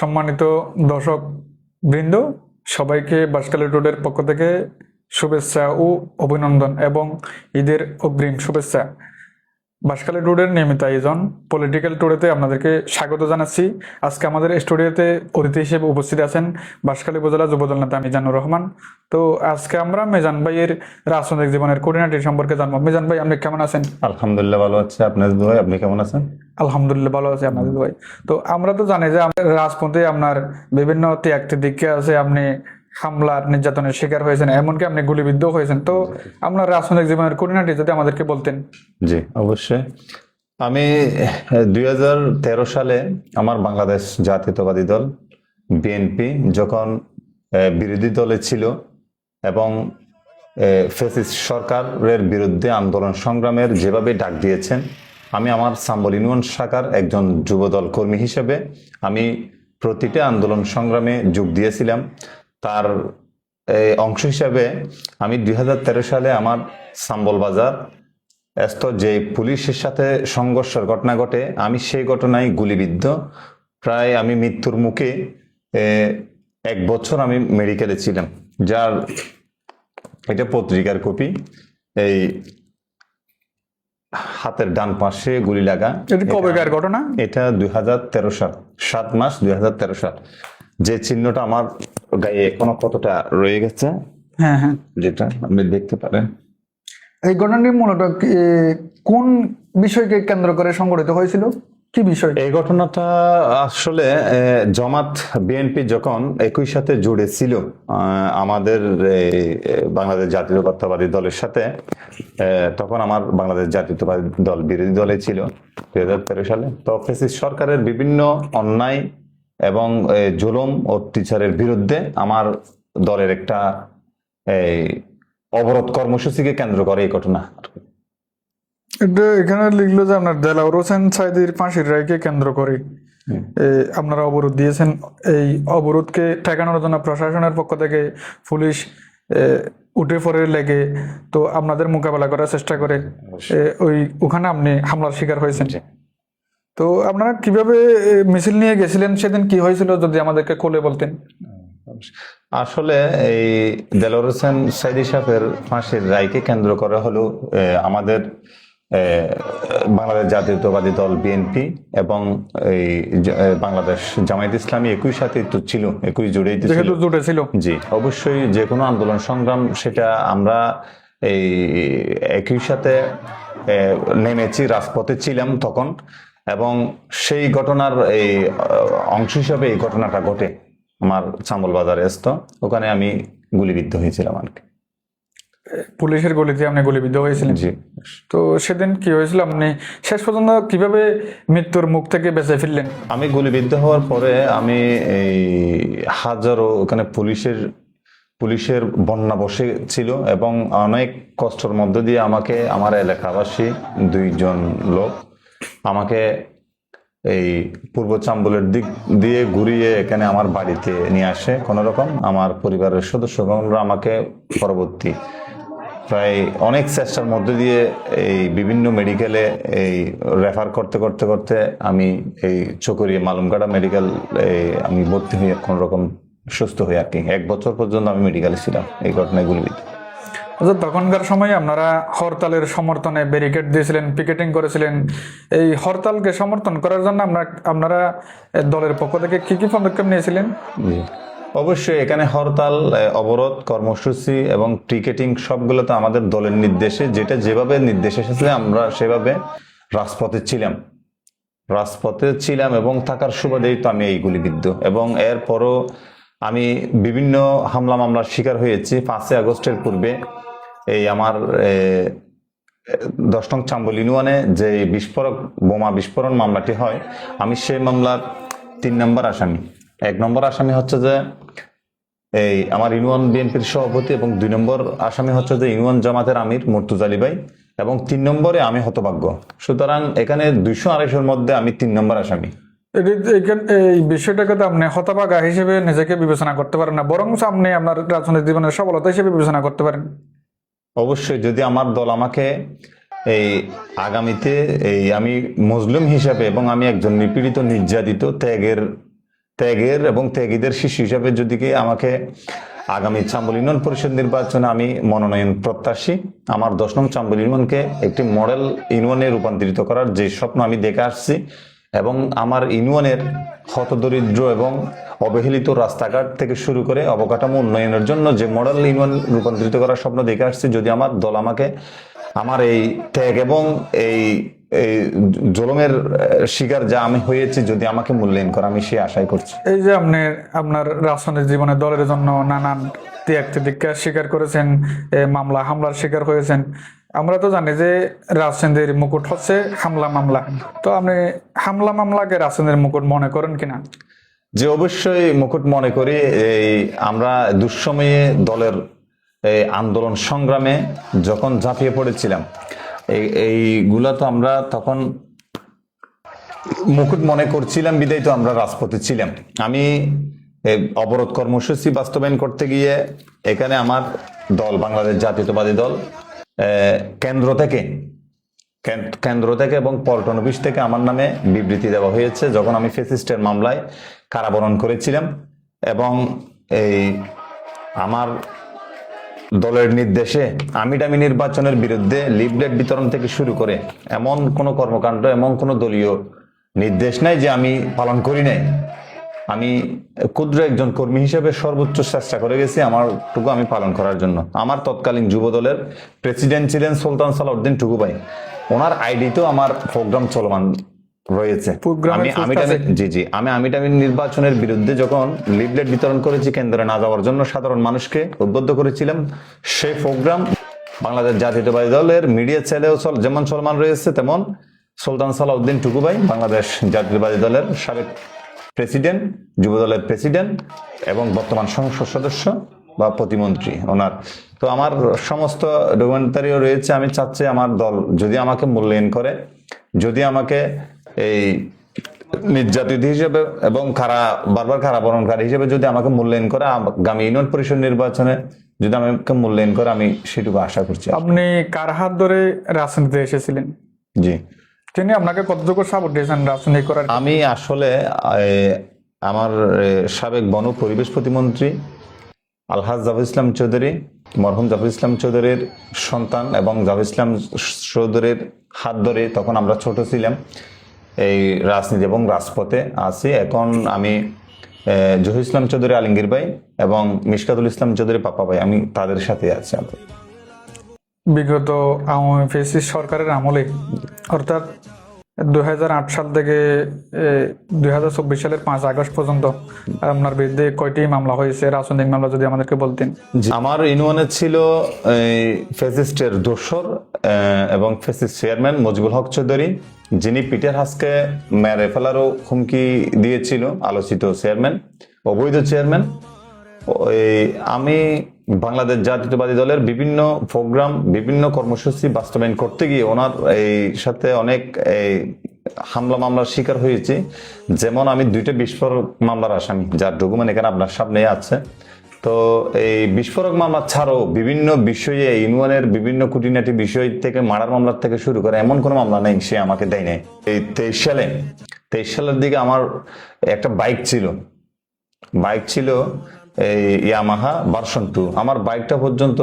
সম্মানিত দর্শক বৃন্দ, সবাইকে বাঁশখালী রোডের পক্ষ থেকে শুভেচ্ছা ও অভিনন্দন এবং ঈদের অগ্রিম শুভেচ্ছা। বাঁশখালী রোডের নিয়মিত আয়োজন পলিটিক্যাল টুডেতে আপনাদেরকে স্বাগত জানাচ্ছি। আজকে আমাদের স্টুডিওতে অতিথি হিসেবে উপস্থিত আছেন বাঁশখালী উপজেলা যুবদল নেতা মিজানুর রহমান। তো আজকে আমরা মিজান ভাইয়ের রাজনৈতিক জীবনের খুঁটিনাটি সম্পর্কে জানবো। মিজান ভাই, আপনি কেমন আছেন? আলহামদুলিল্লাহ ভালো আছে। আপনার ভাই, আপনি কেমন আছেন? আলহামদুলিল্লাহ ভালো আছে আপনাদের ভাই। তো আমরা তো জানি যে রাজপথে আপনার বিভিন্ন ত্যাগ দিকে আছে, আপনি হামলার নির্যাতনের শিকার হয়েছেন, এমনকি আপনি গুলিবিদ্ধ হয়েছেন। তো আপনার রাজনৈতিক জীবনের খুঁটিনাটি যদি আমাদেরকে বলতেন। জি অবশ্যই। আমি 2013 সালে আমার বাংলাদেশ জাতীয়তাবাদী দল বিএনপি যখন বিরোধী দলে ছিল এবং ফ্যাসিস্ট সরকারের বিরুদ্ধে আন্দোলন সংগ্রামের যেভাবে ডাক দিয়েছেন, আমি আমার সাম্বল ইউনিয়ন শাখার একজন যুবদল কর্মী হিসেবে আমি প্রতিটা আন্দোলন সংগ্রামে যোগ দিয়েছিলাম। তার অংশ হিসাবে আমি 2013 সালে আমার সাম্বল বাজার যে পুলিশের সাথে সংঘর্ষের ঘটনা ঘটে, আমি সেই ঘটনায় গুলিবিদ্ধ। প্রায় আমি মৃত্যুর মুখে 1 বছর আমি মেডিকেলে ছিলাম, যার এটা পত্রিকার কপি। এই হাতের ডান পাশে গুলি লাগা। এটা কবেকার ঘটনা? এটা 2013 সাল, 7 মাস 2013 সাল। যে চিহ্নটা আমার গায়ে এখনো কতটা রয়ে গেছে, হ্যাঁ হ্যাঁ, যেটা আপনি দেখতে পারেন। এই ঘটনাটি মূলত কোন বিষয়কে কেন্দ্র করে সংঘটিত হয়েছিল, কি বিষয়? এই ঘটনাটা আসলে জামাত বিএনপি যখন একই সাথে জুড়ে ছিল আমাদের বাংলাদেশ জাতীয়তাবাদী দলের সাথে, তখন আমার বাংলাদেশ জাতীয়তাবাদী দল বিরোধী দলে ছিল 2013 সালে। তো ফ্যাসিস্ট সরকারের বিভিন্ন অন্যায় এবং জুলুম ও অত্যাচারের বিরুদ্ধে আমার দলের একটা অবরোধ কর্মসূচিকে কেন্দ্র করে এই ঘটনা। এটা এখানে লিখলো যে আপনার দেলাওয়ার হোসেন সাইদির ফাঁসির রায়কে কেন্দ্র করে আপনারা অবরোধ দিয়েছেন। এই অবরোধকে ঠেকানোর জন্য প্রশাসনের পক্ষ থেকে পুলিশ উঠে পড়ে লেগে তো আপনাদের মোকাবেলা করার চেষ্টা করে ওখানে আপনি হামলার শিকার হয়েছেন। তো আপনারা কিভাবে মিছিল নিয়ে গেছিলেন, সেদিন কি হয়েছিল যদি আমাদেরকে খুলে বলতেন। আসলে এই দেলাওয়ার হোসেন সাইদি সাহেবের ফাঁসির রায়কে কেন্দ্র করা হলো আমাদের বাংলাদেশ জাতীয়তাবাদী দল বিএনপি এবং এই বাংলাদেশ জামায়াত ইসলামী একই সাথে তো ছিল, একই জুড়েই ছিল। জি অবশ্যই, যে কোনো আন্দোলন সংগ্রাম সেটা আমরা এই একই সাথে নেমেছি, রাজপথে ছিলাম তখন। এবং সেই ঘটনার এই অংশ হিসাবে এই ঘটনাটা ঘটে আমার চাম্বল বাজারে ওখানে আমি গুলিবিদ্ধ হয়েছিলাম আর কি। পুলিশের গুলিতে আপনি গুলিবিদ্ধ হয়েছিলেন? জি। তো সেদিন কি হয়েছিল, আপনি শেষ পর্যন্ত কিভাবে মৃত্যুর মুখ থেকে বেঁচে ফিরলেন? আমি গুলিবিদ্ধ হওয়ার পরে আমি এই হাজারো ওখানে পুলিশের বন্যা বসে ছিল এবং অনেক কষ্টের মধ্য দিয়ে আমাকে আমার এলাকাবাসী 2 জন লোক আমাকে এই পূর্ব চাম্বলের দিক দিয়ে ঘুরিয়ে এখানে আমার বাড়িতে নিয়ে আসে। কোনো রকম আমার পরিবারের সদস্যগণরা আমাকে পরবর্তী প্রায় অনেক চেষ্টার মধ্যে দিয়ে এই বিভিন্ন মেডিকেলে এই রেফার করতে করতে করতে আমি এই চকরিয়া মালুমঘাটা মেডিকেল আমি ভর্তি হয়ে কোন রকম সুস্থ হয়ে আর কি 1 বছর পর্যন্ত আমি মেডিকেলে ছিলাম এই ঘটনায় গুলিবিদ্ধ। আচ্ছা, তখনকার সময় আপনারা হরতালের সমর্থনে ব্যারিকেড দিয়েছিলেন, পিকেটিং করেছিলেন। এই হরতালকে সমর্থন করার জন্য আপনারা দলের পক্ষ থেকে কি কি পদক্ষেপ নিয়েছিলেন? অবশ্যই এখানে হরতাল, অবরোধ কর্মসূচি এবং পিকেটিং সবগুলো তো আমাদের দলের নির্দেশে, যেটা যেভাবে নির্দেশ এসেছে আমরা সেভাবে রাজপথে ছিলাম এবং থাকার সুবাদেই তো আমি এই গুলিবিদ্ধ। এবং এরপরও আমি বিভিন্ন হামলা মামলার শিকার হয়েছি। 5 আগস্টের পূর্বে এই আমার 10 নং চাম্বল ইউনিয়নে যে বোমা বিস্ফোরণ মামলাটি হয়, আমি সেই মামলার 3 নম্বর আসামি। 1 নম্বর আসামি হচ্ছে যে এই আমার ইউনিয়ন বিএনপির সভাপতি এবং 2 নম্বর আসামি হচ্ছে যে ইউনিয়ন জামাতের আমির মুর্তুজা আলী ভাই এবং 3 নম্বরে আমি হতভাগ্য। সুতরাং এখানে 200-250-এর মধ্যে আমি 3 নম্বর আসামি। এই বিষয়টাকে তো আপনি হতভাগা হিসেবে নিজেকে বিবেচনা করতে পারেন না, বরং আপনি আপনার রাজনৈতিক জীবনের সফলতা হিসেবে বিবেচনা করতে পারেন। অবশ্যই, যদি আমার দল আমাকে এই আগামীতে এই আমি মুসলিম হিসাবে এবং আমি একজন নিপীড়িত নির্যাতিত ত্যাগের ত্যাগের এবং ত্যাগীদের শিশু হিসাবে যদি কি আমাকে আগামী চাম্বল ইউনিয়ন পরিষদ নির্বাচনে আমি মনোনয়ন প্রত্যাশী, আমার 10 নং চাম্বল ইউনিয়নকে একটি মডেল ইউনিয়নে রূপান্তরিত করার যে স্বপ্ন আমি দেখে আসছি এবং আমার ইউনিয়নের হতদরিদ্র এবং অবহেলিত রাস্তাঘাট থেকে শুরু করে অবকাঠামো উন্নয়নের জন্য যে মডেল ইউনিয়ন রূপান্তরিত করার স্বপ্ন দেখে আসছি, যদি আমার দল আমাকে আমার এই ত্যাগ এবং এই এই জুলুমের শিকার যা আমি হয়েছি যদি আমাকে মূল্যায়ন করে, আমি সে আশাই করছি। এই যে আপনি আপনার রাজনৈতিক জীবনে দলের জন্য নানান ত্যাগ তিতিক্ষার শিকার করেছেন, মামলা হামলার শিকার হয়েছেন। আমরা তো জানি যে রাজনীতির মুকুট হচ্ছে হামলা মামলা। তো আপনি হামলা মামলাকে রাজনীতির মুকুট মনে করেন কিনা? যে অবশ্যই মুকুট মনে করি। এই আমরা দুঃসময়ে দলের এই আন্দোলন সংগ্রামে যখন ঝাঁপিয়ে পড়েছিলাম, এইগুলা তো আমরা তখন মুকুট মনে করছিলাম, বিদায় তো আমরা রাজপথে ছিলাম। আমি অবরোধ কর্মসূচি বাস্তবায়ন করতে গিয়ে এখানে আমার দল বাংলাদেশ জাতীয়তাবাদী দল কেন্দ্র থেকে এবং পল্টন অফিস থেকে আমার নামে বিবৃতি দেওয়া হয়েছে যখন আমি ফ্যাসিস্টের মামলায় কারাবরণ করেছিলাম। এবং এই আমার দলের নির্দেশে আমিডামি নির্বাচনের বিরুদ্ধে লিফলেট বিতরণ থেকে শুরু করে এমন কোনো কর্মকাণ্ড, এমন কোনো দলীয় নির্দেশ নাই যে আমি পালন করি নাই। আমি ক্ষুদ্র একজন কর্মী হিসেবে সর্বোচ্চ চেষ্টা করে গেছি আমারটুকু আমি পালন করার জন্য। আমার তৎকালীন যুব দলের প্রেসিডেন্ট ছিলেন সুলতান সালাউদ্দিন টুকু ভাই, ওনার আইডিতেও আমার প্রোগ্রাম চলমান রয়েছে। আমি আমিটামি নির্বাচনের বিরুদ্ধে যখন লিফলেট বিতরণ করেছি কেন্দ্রে না যাওয়ার জন্য সাধারণ মানুষকে উদ্বুদ্ধ করেছিলাম, সেই প্রোগ্রাম বাংলাদেশ জাতীয়তাবাদী দলের মিডিয়া চ্যানেলেও যেমন চলমান রয়েছে, তেমন সুলতান সালাউদ্দিন টুকু ভাই বাংলাদেশ জাতীয়তাবাদী দলের সাবেক প্রেসিডেন্ট, যুব দলের প্রেসিডেন্ট এবং বর্তমান সংসদ সদস্য বা প্রতিমন্ত্রী ওনার। তো আমার সমস্ত ডকুমেন্টারিও রয়েছে। আমি চাচ্ছি আমার দল যদি আমাকে মূল্যায়ন করে, যদি আমাকে এই নির্যাতিত হিসেবে এবং বারবার কারাবরণকারী হিসেবে যদি আমাকে মূল্যায়ন করে, আগামী ইউনিয়ন পরিষদ নির্বাচনে যদি আমাকে মূল্যায়ন করে, আমি সেটুকু আশা করছি। আপনি কার হাত ধরে রাজনীতিতে এসেছিলেন? জি, তিনি আপনাকে কতটুকু সাপোর্ট দিয়েছেন রাজনীতি করার? আমি আসলে আমার সাবেক বন পরিবেশ প্রতিমন্ত্রী আলহাজ জাফর ইসলাম চৌধুরী, মরহুম জাফর ইসলাম চৌধুরীর সন্তান এবং জাফর ইসলাম চৌধুরীর হাত ধরে তখন আমরা ছোট ছিলাম এই রাজনীতি এবং রাজপথে আছি। এখন আমি জহির ইসলাম চৌধুরী আলমগীর ভাই এবং মিশকাতুল ইসলাম চৌধুরী পাপা ভাই, আমি তাদের সাথে আছি। বিগত আওয়ামী ফ্যাসিস্ট সরকারের আমলে, অর্থাৎ 2008 সাল থেকে 2024 সালের 5 আগস্ট পর্যন্ত আপনার বিরুদ্ধে কয়টি মামলা হয়েছে, রাজনৈতিক মামলা যদি আমাদেরকে বলতেন? আমার ইউনিয়নে ছিল ফ্যাসিস্টের দোসর এবং ফ্যাসিস্ট চেয়ারম্যান মুজিবুল হক চৌধুরী, যিনি পিটার হাসকে মেরে ফেলারও হুমকি দিয়েছিল, আলোচিত চেয়ারম্যান, অবৈধ চেয়ারম্যান। আমি বাংলাদেশ জাতীয়তাবাদী দলের বিভিন্ন প্রোগ্রাম, বিভিন্ন কর্মসূচি বাস্তবায়ন করতে গিয়ে ওনার এই সাথে অনেক হামলা মামলার শিকার হয়েছি। যেমন আমি 2টা বিস্ফোরক মামলার আসামি, যার ডকুমেন্ট এখানে আপনার সামনে আছে। তো এই বিস্ফোরক মামলা ছাড়াও বিভিন্ন বিষয়ে ইউনিয়নের বিভিন্ন খুঁটিনাটি বিষয় থেকে মার্ডার মামলার থেকে শুরু করে এমন কোনো মামলা নেই সে আমাকে দেয় নাই। এই 23 সালের দিকে আমার একটা বাইক ছিল এই ইয়ামাহা ভার্সন 2। আমার বাইকটা পর্যন্ত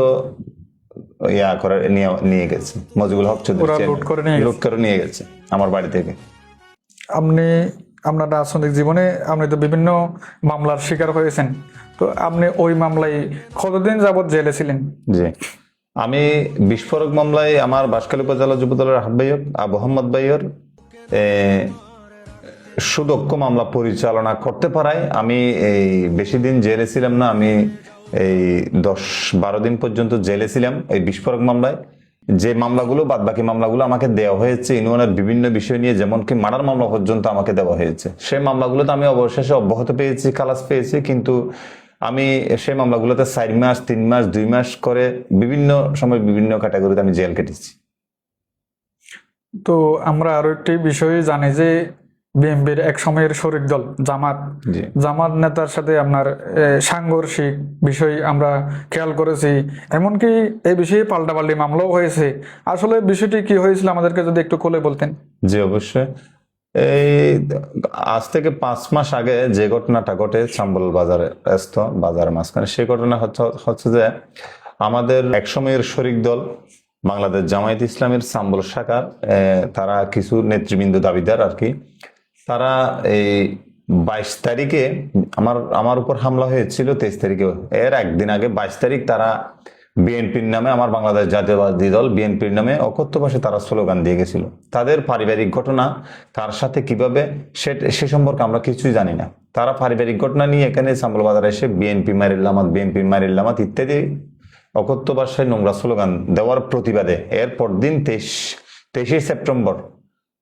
নিয়ে গেছে মুজিবুল হক চৌধুরী, লুট করে নিয়ে গেছে আমার বাড়ি থেকে। আপনি আপনার রাজনৈতিক জীবনে আপনি তো বিভিন্ন মামলার শিকার হয়েছেন, তো আপনি ওই মামলায় কতদিন যাবত জেলে ছিলেন? জি, আমি বিস্ফোরক মামলায় আমার বাঁশখালী উপজেলা যুব দলের আহ্বায়ক আবু মোহাম্মদ ভাইয়ের সুদক্ষ মামলা পরিচালনা করতে পারায় আমি এই বেশি দিন জেলে ছিলাম না। আমি এই 10-12 দিন পর্যন্ত জেলে ছিলাম এই বিস্ফোরক মামলায়। যে মামলাগুলো, বাদ বাকি মামলাগুলো আমাকে দেওয়া হয়েছে ইউনিয়নের বিভিন্ন বিষয় নিয়ে, যেমন কি মার্ডার মামলা পর্যন্ত আমাকে দেওয়া হয়েছে। সেই মামলাগুলোতে আমি অবশেষে অব্যাহত পেয়েছি, খালাস পেয়েছি। কিন্তু আমি সেই মামলাগুলোতে 4 মাস, 3 মাস, 2 মাস করে বিভিন্ন সময় বিভিন্ন ক্যাটাগরিতে আমি জেল কেটেছি। তো আমরা আরো একটি বিষয় জানি যে বিএনপির এক সময়ের শরিক দল জামাত নেতার সাথে আপনার সাংঘর্ষিক বিষয় আমরা খেয়াল করেছি, এমনকি এই বিষয়ে পাল্টাপাল্টি মামলাও হয়েছে। আসলে বিষয়টি কি হয়েছিল আমাদেরকে যদি একটু খুলে বলতেন? জি অবশ্যই। এই আজ থেকে 5 মাস আগে যে ঘটনাটা ঘটে চাম্বল বাজারে বাজারের মাঝখানে, সেই ঘটনা হচ্ছে যে আমাদের একসময়ের শরিক দল বাংলাদেশ জামায়াত ইসলামের চাম্বল শাখার তারা কিছু নেতৃবৃন্দ দাবিদার আর কি, তারা এই 22 তারিখে আমার উপর হামলা হয়েছিল 23 তারিখে। এর একদিন আগে 22 তারিখ তারা বিএনপির নামে, আমার বাংলাদেশ জাতীয়তাবাদী দল বিএনপির নামে অকথ্য ভাষায় তারা স্লোগান দিয়ে গেছিল। তাদের পারিবারিক ঘটনা কার সাথে কিভাবে সে সম্পর্কে আমরা কিছুই জানি না। তারা পারিবারিক ঘটনা নিয়ে এখানে চাম্বল বাজারে এসে বিএনপি মারিল্লামাত ইত্যাদি অকথ্য ভাষায় নোংরা স্লোগান দেওয়ার প্রতিবাদে এরপর দিন 23শে সেপ্টেম্বর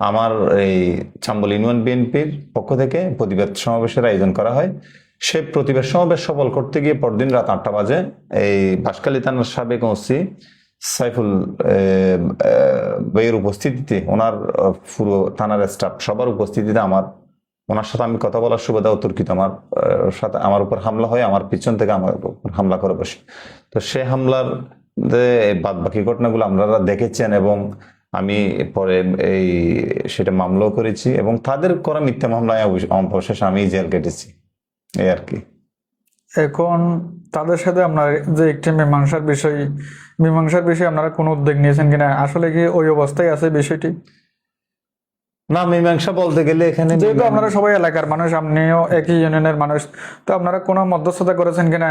আমার এই চাম্বল ইউনিয়ন বিএনপির পক্ষ থেকে প্রতিবাদ সমাবেশের আয়োজন করা হয়। সে প্রতিবাদ সমাবেশ সফল করতে গিয়ে পরদিন রাত 8টা বাজে এই বাঁশখালী থানার সাবেক ওসি সাইফুল ভাইয়ের উপস্থিতিতে, ওনার পুরো থানার স্টাফ সবার উপস্থিতিতে ওনার সাথে আমি কথা বলার সুবিধা অতর্কিত আমার উপর হামলা হয়, আমার পিছন থেকে আমার উপর হামলা করে বসে। তো সে হামলার বাদ বাকি ঘটনাগুলো আপনারা দেখেছেন এবং আমি পরে সেটা মামলাও করেছি এবং তাদের করা মিথ্যা মামলায় অবশেষে আমি জেল কেটেছি, এই আর কি। এখন তাদের সাথে আপনার যে একটি মীমাংসার বিষয়ে আপনারা কোনো উদ্যোগ নিয়েছেন কিনা? আসলে কি ওই অবস্থায় আছে বিষয়টি? না, মীমাংসা বলতে গেলে এখানে যেহেতু আপনারা সবাই এলাকার মানুষ, আপনিও একই ইউনিয়নের মানুষ, তো আপনারা কোনো মধ্যস্থতা করেছেন কিনা,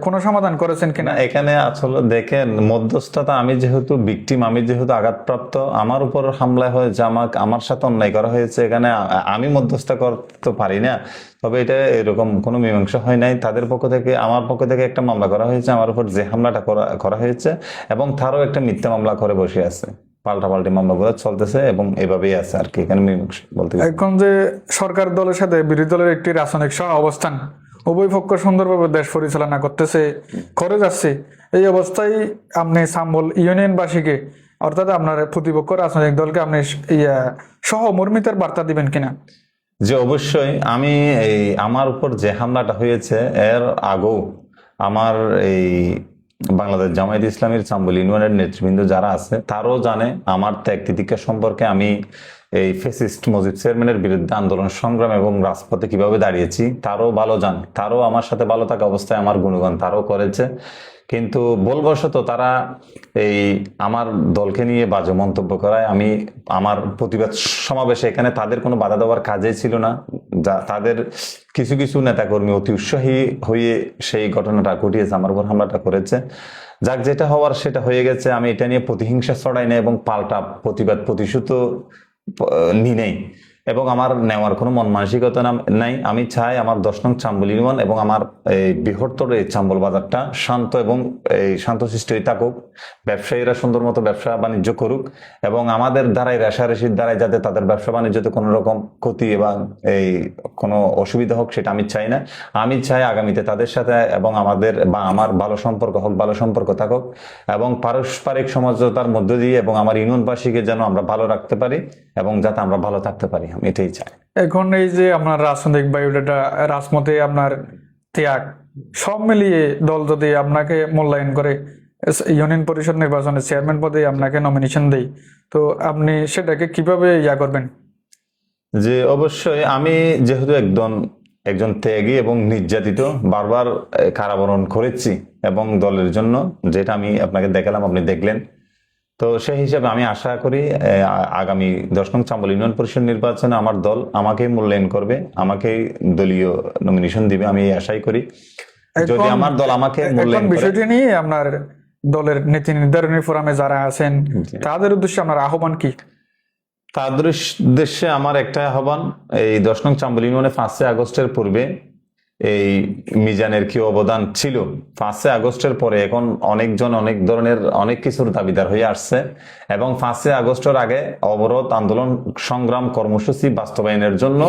কোনো সমাধান করেছেন কিনা? এখানে আসলে দেখেন, মধ্যস্থতা আমি যেহেতু ভিকটিম, আমি যেহেতু আঘাতপ্রাপ্ত, আমার উপর হামলা হয়েছে, আমার সাথে অন্যায় করা হয়েছে, এখানে আমি মধ্যস্থতা করতে পারি না। তবে এটা এরকম কোনো মীমাংসা হয় নাই। তাদের পক্ষ থেকে আমার পক্ষ থেকে একটা মামলা করা হয়েছে, আমার উপর যে হামলাটা করা হয়েছে, এবং তারও একটা মিথ্যা মামলা করে বসে আছে, পাল্টাপাল্টি মামলাগুলো চলতেছে এবং এভাবেই আছে আর কি। এখানে মীমাংসা বলতে এখন যে সরকার দলের সাথে বিরোধী দলের একটি রাজনৈতিক সহ অবস্থান, উভয় পক্ষ সুন্দরভাবে দেশ পরিচালনা করে যাচ্ছে, এই অবস্থায় আপনি চাম্বল ইউনিয়নবাসীকে, অর্থাৎ আপনার প্রতিপক্ষ রাজনৈতিক দলকে আপনি সহমর্মিতার বার্তা দিবেন কিনা? যে অবশ্যই আমি আমার উপর যে হামলাটা হয়েছে এর আগেও আমার বাংলাদেশ জামায়াত ইসলামের চাম্বল ইউনিয়নের নেতৃবৃন্দ যারা আছে তারাও জানে আমার ত্যাগ তিতিক্ষা সম্পর্কে। আমি এই ফ্যাসিস্ট মুজিব চেয়ারম্যানের বিরুদ্ধে আন্দোলন সংগ্রাম এবং রাজপথে কিভাবে দাঁড়িয়েছি তারাও ভালো জানে। তারাও আমার সাথে ভালো থাকা অবস্থায় আমার গুণগান তারাও করেছে, কিন্তু ভুলবশত তারা আমার দলকে নিয়ে বাজে মন্তব্য করায় আমি আমার প্রতিবাদ সমাবেশে এখানে তাদের কোনো বাধা দেওয়ার কাজেই ছিল না। তাদের কিছু কিছু নেতাকর্মী অতি উৎসাহী হয়ে সেই ঘটনাটা ঘটিয়েছে, আমার উপর হামলাটা করেছে। যাক, যেটা হওয়ার সেটা হয়ে গেছে। আমি এটা নিয়ে প্রতিহিংসা ছড়াই না এবং পাল্টা প্রতিশোধ নেই এবং আমার নেওয়ার কোনো মন মানসিকতা নাই। আমি চাই আমার 10 নং চাম্বল ইউনিয়ন এবং আমার এই বৃহত্তর এই চাম্বল বাজারটা শান্ত এবং শান্তশিষ্ট থাকুক, ব্যবসায়ীরা সুন্দর মতো ব্যবসা বাণিজ্য করুক এবং আমাদের দ্বারাই রেশারেশির দ্বারাই যাতে তাদের ব্যবসা বাণিজ্যতে কোনো রকম ক্ষতি এবং কোনো অসুবিধা হোক সেটা আমি চাই না। আমি চাই আগামীতে তাদের সাথে এবং আমার ভালো সম্পর্ক হোক, ভালো সম্পর্ক থাকুক এবং পারস্পরিক সমঝোতার মধ্য দিয়ে এবং আমার ইউনিয়নবাসীকে যেন আমরা ভালো রাখতে পারি এবং যাতে আমরা ভালো থাকতে পারি, আমি এটাই চাই। এখন এই যে আপনার রাজনৈতিক বায়োডাটা, রাজমতে আপনার ত্যাগ, সব মিলিয়ে দল যদি আপনাকে মূল্যায়ন করে ইউনিয়ন পরিষদ নির্বাচনে চেয়ারম্যান পদে আপনাকে নমিনেশন দেয়, তো আপনি সেটাকে কিভাবে করবেন? যে অবশ্যই আমি যেহেতু একজন ত্যাগী এবং নির্যাতিত, বারবার কারাবরণ করেছি এবং দলের জন্য, যেটা আমি আপনাকে দেখালাম, আপনি দেখলেন, তো সেই হিসাবে আমি আশা করি আগামী 10 নং চাম্বল ইউনিয়ন পরিষদ নির্বাচনে আমার দল আমাকে মূল্যায়ন করবে, আমাকে দলীয় নমিনেশন দিবে, আমি এই আশাই করি। যদি আমার দল আমাকে মূল্যায়ন করে। বিষয়টি নিয়ে আপনার দলের নীতি নির্ধারণী ফোরামে যারা আছেন তাদের উদ্দেশ্যে আপনার আহ্বান কি? তাদের উদ্দেশ্যে আমার একটা আহ্বান, এই 10 নং চাম্বল ইউনিয়নে 5 আগস্টের পূর্বে এই মিজানের কি অবদান ছিল, 5 আগস্টের পরে এখন অনেকজন অনেক ধরনের অনেক কিছুর দাবিদার হয়ে আসছে এবং 5 আগস্টের আগে অবরোধ আন্দোলন সংগ্রাম কর্মসূচি বাস্তবায়নের জন্য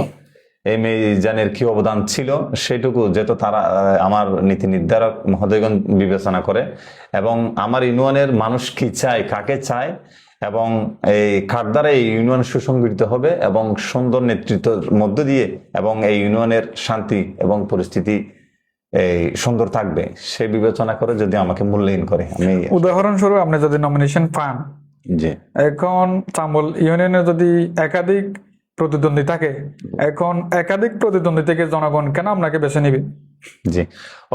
এই মিজানের কি অবদান ছিল সেটুকু যেহেতু তারা আমার নীতি নির্ধারক মহোদয়গণ বিবেচনা করে এবং আমার ইউনিয়নের মানুষ কি চায়, কাকে চায় এবং কার দ্বারা এই ইউনিয়ন সুসংগঠিত হবে এবং সুন্দর নেতৃত্বের মধ্য দিয়ে এবং এই ইউনিয়নের শান্তি এবং পরিস্থিতি সুন্দর থাকবে, সেই বিবেচনা করে যদি আমাকে মূল্যায়ন করে। আমি উদাহরণস্বরূপ আপনি যদি নমিনেশন পান, জি, এখন চাম্বল ইউনিয়নে যদি একাধিক প্রতিদ্বন্দ্বী থাকে, এখন একাধিক প্রতিদ্বন্দ্বী থেকে জনগণ কেন আপনাকে বেছে নিবে? জি,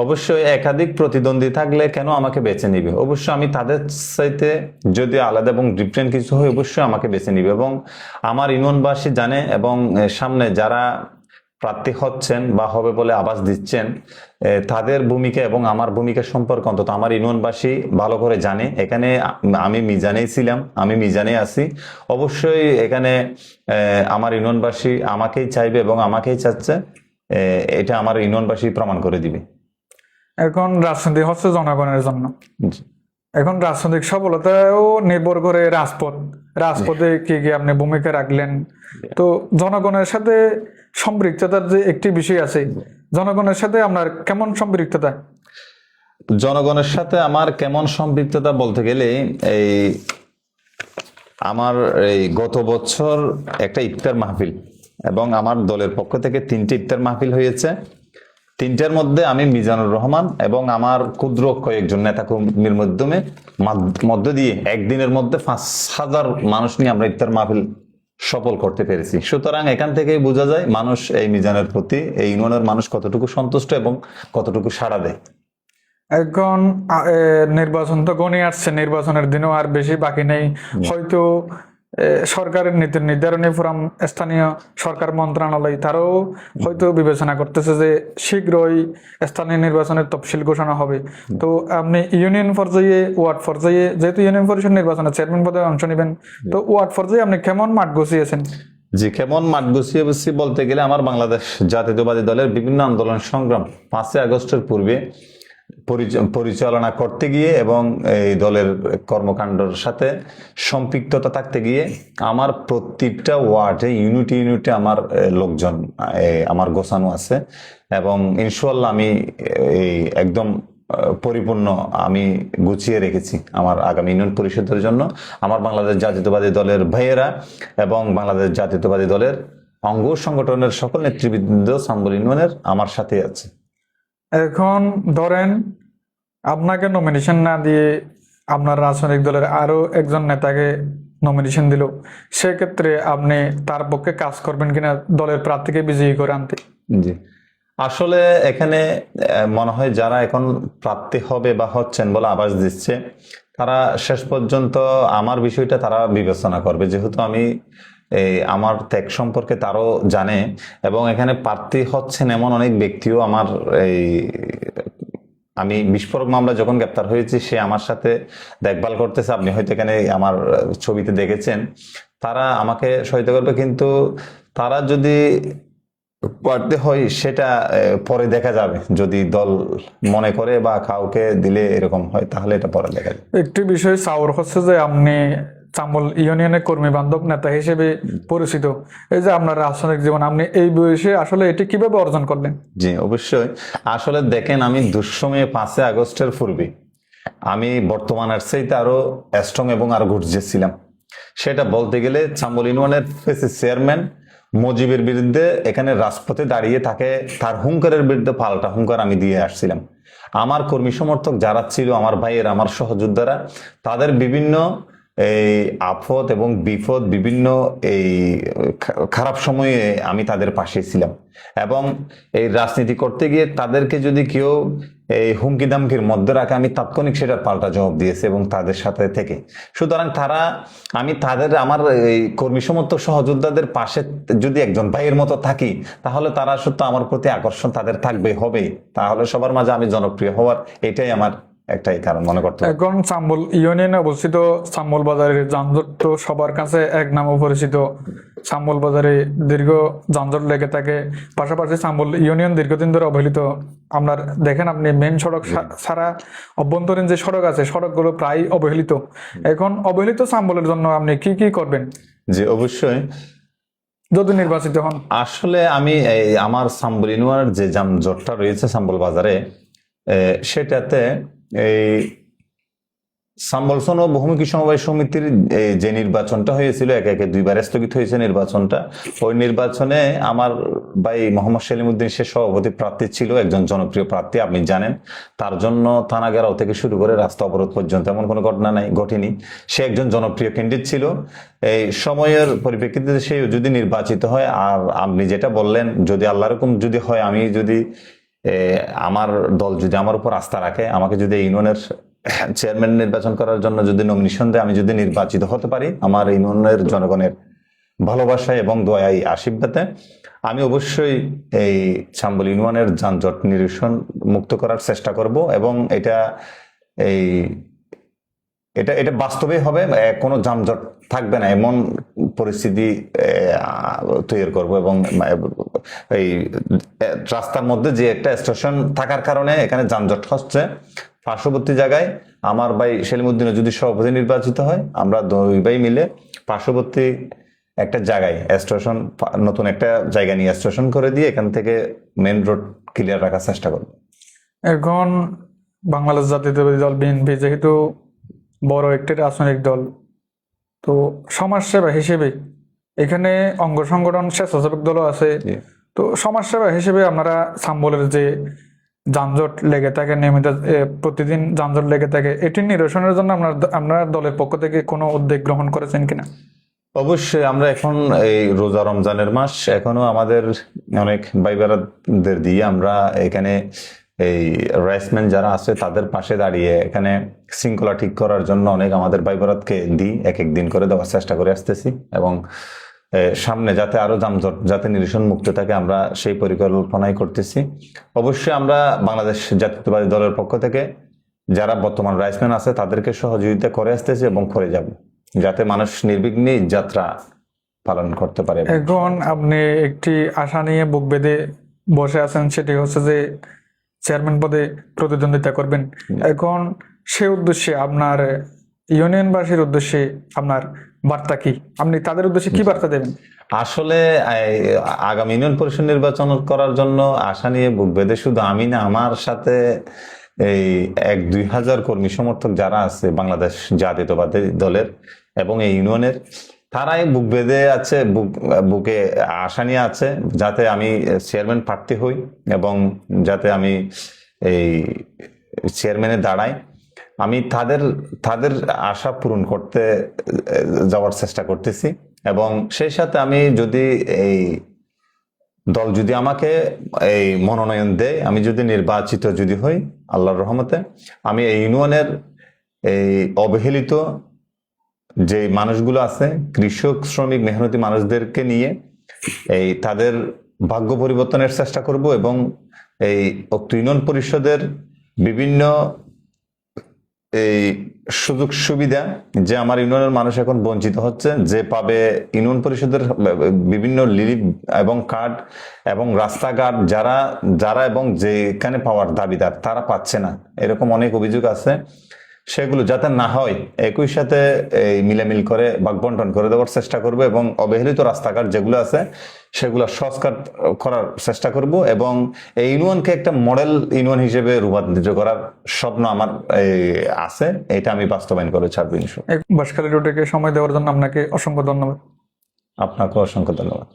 অবশ্যই একাধিক প্রতিদ্বন্দ্বী থাকলে কেন আমাকে বেছে নিবে? অবশ্যই আমি তাদের চাইতে যদি আলাদা এবং ডিফারেন্ট কিছু হয়, অবশ্যই আমাকে বেছে নিবে। এবং আমার ইউনিয়নবাসী জানে, এবং সামনে যারা প্রার্থী হচ্ছেন বা হবে বলে আভাস দিচ্ছেন, তাদের ভূমিকা এবং আমার ভূমিকা সম্পর্কে অন্তত আমার ইউনিয়নবাসী ভালো করে জানে। এখানে আমি মিজানেই ছিলাম, আমি মিজানে আছি। অবশ্যই এখানে আমার ইউনিয়নবাসী আমাকেই চাইবে এবং আমাকেই চাচ্ছে, এটা আমার ইউনিয়নবাসী প্রমাণ করে দিবে। এখন রাজনীতি হচ্ছে জনগণের জন্য। জি। এখন রাজনৈতিক সফলতাও নির্ভর করে রাজপথে কি কি আপনি ভূমিকা রাখলেন। তো জনগণের সাথে সম্পৃক্ততার যে একটি বিষয় আছে, জনগণের সাথে আপনার কেমন সম্পৃক্ততা? জনগণের সাথে আমার কেমন সম্পৃক্ততা বলতে গেলে, এই আমার এই গত বছর একটা ইফতার মাহফিল, এবং আমার দলের পক্ষ থেকে 3টে ইফতার মাহফিল হয়েছে। 3টার মধ্যে আমি মিজানুর রহমান এবং আমার ক্ষুদ্র কয়েকজন নেতা কর্মীর মধ্য দিয়ে একদিনের মধ্যে 5,000 মানুষ নিয়ে আমরা ইফতার মাহফিল সফল করতে পেরেছি। সুতরাং এখান থেকেই বোঝা যায় মানুষ এই মিজানের প্রতি, এই ইউনিয়নের মানুষ কতটুকু সন্তুষ্ট এবং কতটুকু সাড়া দেয়। এখন নির্বাচন তো ঘনিয়ে আসছে, নির্বাচনের দিনও আর বেশি বাকি নেই। হয়তো সরকারের নীতি নির্ধারণী ফোরাম, স্থানীয় সরকার মন্ত্রণালয় তারাও হয়তো বিবেচনা করতেছে যে শীঘ্রই স্থানীয় নির্বাচনের তফসিল ঘোষণা হবে। তো আপনি ইউনিয়ন পর্যায়ে, ওয়ার্ড পর্যায়ে, যেহেতু ইউনিয়ন পরিষদ নির্বাচনে চেয়ারম্যান পদে অংশ নেবেন, তো ওয়ার্ড পর্যায়ে আপনি কেমন মাঠ গুছিয়েছেন? জি, কেমন মাঠ গুছিয়ে বলতে গেলে, আমার বাংলাদেশ জাতীয়তাবাদী দলের বিভিন্ন আন্দোলন সংগ্রাম 5ই আগস্টের পূর্বে পরিচালনা করতে গিয়ে এবং এই দলের কর্মকাণ্ডের সাথে সম্পৃক্ততা থাকতে গিয়ে আমার প্রত্যেকটা ওয়ার্ডে ইউনিটে আমার লোকজন আমার গোছানো আছে, এবং ইনশাআল্লাহ আমি এই একদম পরিপূর্ণ আমি গুছিয়ে রেখেছি আমার আগামী ইউনিয়ন পরিষদের জন্য। আমার বাংলাদেশ জাতীয়তাবাদী দলের ভাইয়েরা এবং বাংলাদেশ জাতীয়তাবাদী দলের অঙ্গ সংগঠনের সকল নেতৃবৃন্দ সাম্বল ইউনিয়নের আমার সাথে আছে। এখন ধরেন আপনাকে নমিনেশন না দিয়ে আপনার রাজনৈতিক দলের আরো একজন নেতাকে নমিনেশন দিল, সেক্ষেত্রে আপনি তার পক্ষে কাজ করবেন কিনা দলের প্রার্থীকে বিজয়ী করে আনতে? জি, আসলে এখানে মনে হয় যারা এখন প্রার্থী হবে বা হচ্ছেন বলে আভাস দিচ্ছে, তারা শেষ পর্যন্ত আমার বিষয়টা তারা বিবেচনা করবে, যেহেতু আমি আমার ত্যাগ সম্পর্কে তারও জানে, এবং এখানে প্রার্থী হচ্ছেন এমন অনেক ব্যক্তিও আমার আমি বিস্ফোরক মামলা যখন গ্রেপ্তার হয়েছি সে আমার সাথে দেখভাল করতেছে, আপনি হয়তো এখানে আমার ছবিতে দেখেছেন। তারা আমাকে সহায়তা করবে, কিন্তু তারা যদি প্রার্থী হয় সেটা পরে দেখা যাবে। যদি দল মনে করে বা কাউকে দিলে এরকম হয়, তাহলে এটা পরে দেখা যাবে। একটি বিষয় চাউর হচ্ছে যে আপনি চাম্বল ইউনিয়নের কর্মী বান্ধব নেতা হিসেবে পরিচিত। এই যে আপনার রাজনৈতিক জীবন, আপনি এই বয়সে আসলে এটি কিভাবে অর্জন করলেন? জি, অবশ্যই। আসলে দেখেন, আমি দুঃসময়ে 5ই আগস্টের পূর্বে আমি বর্তমানের চাইতে আরো স্ট্রং এবং আরো গর্জে ছিলাম। সেটা বলতে গেলে চাম্বল ইউনিয়নের চেয়ারম্যান মুজিবের বিরুদ্ধে এখানে রাজপথে দাঁড়িয়ে তাকে তার হুঙ্কারের বিরুদ্ধে পাল্টা হুঙ্কার আমি দিয়ে আসছিলাম। আমার কর্মী সমর্থক যারা ছিল, আমার ভাইয়ের, আমার সহযোদ্ধারা, তাদের বিভিন্ন এই আপদ এবং বিপদ, বিভিন্ন এই খারাপ সময়ে আমি তাদের পাশে ছিলাম। এবং এই রাজনীতি করতে গিয়ে তাদেরকে যদি কেউ এই হুমকি দামকির মধ্যে রাখে, আমি তাৎক্ষণিক সেটার পাল্টা জবাব দিয়েছি এবং তাদের সাথে থেকে। সুতরাং আমি আমার এই কর্মী সমর্থক সহযোদ্ধাদের পাশে যদি একজন ভাইয়ের মতো থাকি, তাহলে তারা সত্য আমার প্রতি আকর্ষণ তাদের থাকবে, হবেই। তাহলে সবার মাঝে আমি জনপ্রিয় হওয়ার এটাই আমার একটাই কারণ মনে করতে। এখন চাম্বল ইউনিয়নে অবস্থিত চাম্বল বাজারের যানজট তো সবার কাছে এক নামে পরিচিত। চাম্বল বাজারে দীর্ঘ যানজট লেগে থাকে, পাশাপাশি চাম্বল ইউনিয়ন দীর্ঘদিন ধরে অবহেলিত। আপনার দেখেন, আপনি মেন সড়ক ছাড়া অভ্যন্তরীণ যে সড়ক আছে, সড়কগুলো প্রায় অবহেলিত। এখন অবহেলিত চাম্বলের জন্য আপনি কি কি করবেন? জি, অবশ্যই, যদি নির্বাচিত হন। আসলে আমি আমার চাম্বল ইউনিয়নের যে যানজটটা রয়েছে চাম্বল বাজারে, সেটাতে এই চাম্বল বহুমুখী সমবায় সমিতির যে নির্বাচনটা হয়েছিল, একে দুইবার স্থগিত হয়েছে নির্বাচনটা। ওই নির্বাচনে আমার ভাই মোহাম্মদ সেলিমউদ্দিন সে সভাপতি প্রার্থী ছিল, একজন জনপ্রিয় প্রার্থী, আপনি জানেন। তার জন্য থানা ঘেরাও থেকে শুরু করে রাস্তা অবরোধ পর্যন্ত এমন কোনো ঘটনা ঘটেনি। সে একজন জনপ্রিয় ক্যান্ডিডেট ছিল। এই সময়ের পরিপ্রেক্ষিতে সে যদি নির্বাচিত হয়, আর আপনি যেটা বললেন, যদি আল্লাহ রকম যদি হয়, আমি যদি আমার দল যদি আমার উপর আস্থা রাখে, আমাকে যদি ইউনিয়নের চেয়ারম্যান নির্বাচন করার জন্য যদি নমিনেশন দেয়, আমি যদি নির্বাচিত হতে পারি, আমার ইউনিয়নের জনগণের ভালোবাসায় এবং দোয়াই আশীর্বাদে, আমি অবশ্যই এই চাম্বল ইউনিয়নের যানজট নিরসন মুক্ত করার চেষ্টা করব এবং এটা এই এটা এটা বাস্তবে হবে। কোনো যানজট থাকবে না এমন পরিস্থিতি তৈরি করব এবং এই রাস্তার মধ্যে যে একটা স্টেশন থাকার কারণে এখানে যানজট হচ্ছে, পার্শ্ববর্তী জায়গায় আমার ভাই সেলিমউদ্দিনও যদি সভাপতি নির্বাচিত হয়, আমরা দুই ভাই মিলে পার্শ্ববর্তী একটা জায়গায় স্টেশন, নতুন একটা জায়গা নিয়ে স্টেশন করে দিয়ে এখান থেকে মেন রোড ক্লিয়ার রাখার চেষ্টা করব। এখন বাংলাদেশ জাতীয়তাবাদী দল বিএনপি যেহেতু বড় একটি রাজনৈতিক দল, তো সমাজসেবা হিসেবে এখানে অঙ্গ সংগঠন স্বেচ্ছাসেবক দলও আছে। তো সমাজসেবা হিসেবে আপনারা চাম্বলের যে যানজট লেগে থাকে, নিয়মিত প্রতিদিন যানজট লেগে থাকে, এটি নিরসনের জন্য আপনার দলের পক্ষ থেকে কোনো উদ্যোগ গ্রহণ করেছেন কিনা? অবশ্যই। আমরা এখন এই রোজা রমজানের মাস, এখনো আমাদের অনেক ভাই বোনেদের দিয়ে আমরা এখানে এই রাইসম্যান যারা আছে তাদের পাশে দাঁড়িয়ে এখানে শৃঙ্খলা ঠিক করার জন্য অনেক আমাদের ভাই বোনকে দিই, এক এক দিন করে দেওয়ার চেষ্টা করে আসতেছি এবং সামনে যাতে আরো যানজট যাতে নিরসন মুক্ত থাকে, আমরা সেই পরিকল্পনাই করতেছি। অবশ্যই আমরা বাংলাদেশ জাতীয়তাবাদী দলের পক্ষ থেকে যারা বর্তমান রাইসম্যান আছে তাদেরকে সহযোগিতা করে আসতেছি এবং করে যাব, যাতে মানুষ নির্বিঘ্নে যাত্রা পালন করতে পারে। এখন আপনি একটি আশা নিয়ে বুক বেঁধে বসে আছেন, সেটি হচ্ছে যে চেয়ারম্যান পদে প্রতিদ্বন্দ্বিতা করবেন। এখন সে উদ্দেশ্যে আপনার ইউনিয়নবাসীর উদ্দেশ্যে আপনার বার্তা কি? আপনি তাদের উদ্দেশ্যে কি বার্তা দেবেন? আসলে আগামী ইউনিয়ন পরিষদ নির্বাচন করার জন্য আশা নিয়ে বুক বেঁধে শুধু আমি না, আমার সাথে এই 1-2 হাজার কর্মী সমর্থক যারা আছে বাংলাদেশ জাতীয়তাবাদী দলের এবং এই ইউনিয়নের, তারাই বুক বেঁধে আছে, বুকে আশা নিয়ে আছে যাতে আমি চেয়ারম্যান প্রার্থী হই এবং যাতে আমি এই চেয়ারম্যানে দাঁড়াই। আমি তাদের আশা পূরণ করতে যাওয়ার চেষ্টা করতেছি এবং সেই সাথে আমি যদি এই দল যদি আমাকে এই মনোনয়ন দেয়, আমি যদি নির্বাচিত যদি হই আল্লাহর রহমতে, আমি এই ইউনিয়নের এই অবহেলিত যে মানুষগুলো আছে, কৃষক, শ্রমিক, মেহনতি মানুষদেরকে নিয়ে এই তাদের ভাগ্য পরিবর্তনের চেষ্টা করব এবং এই উক্ত ইউনিয়ন পরিষদের বিভিন্ন এই সুযোগ সুবিধা যে আমার ইউনিয়নের মানুষ এখন বঞ্চিত হচ্ছে, যে পাবে ইউনিয়ন পরিষদের বিভিন্ন লিলিপ এবং কার্ড এবং রাস্তাঘাট যারা এবং যেখানে পাওয়ার দাবিদার তারা পাচ্ছে না, এরকম অনেক অভিযোগ আছে। সেগুলো যাতে না হয় একই সাথে এই মিলামিল করে ভাগ বন্টন করে দেওয়ার চেষ্টা করব এবং অবহেলিত রাস্তাঘাট যেগুলো আছে সেগুলো সংস্কার করার চেষ্টা করব এবং এই ইউনিয়নকে একটা মডেল ইউনিয়ন হিসেবে রূপান্তরিত করার স্বপ্ন আমার আছে। এটা আমি বাস্তবায়ন করে ছাড়বো ইনশাআল্লাহ। বাঁশখালী রোডে সময় দেওয়ার জন্য আপনাকে অসংখ্য ধন্যবাদ। আপনাকে অসংখ্য ধন্যবাদ।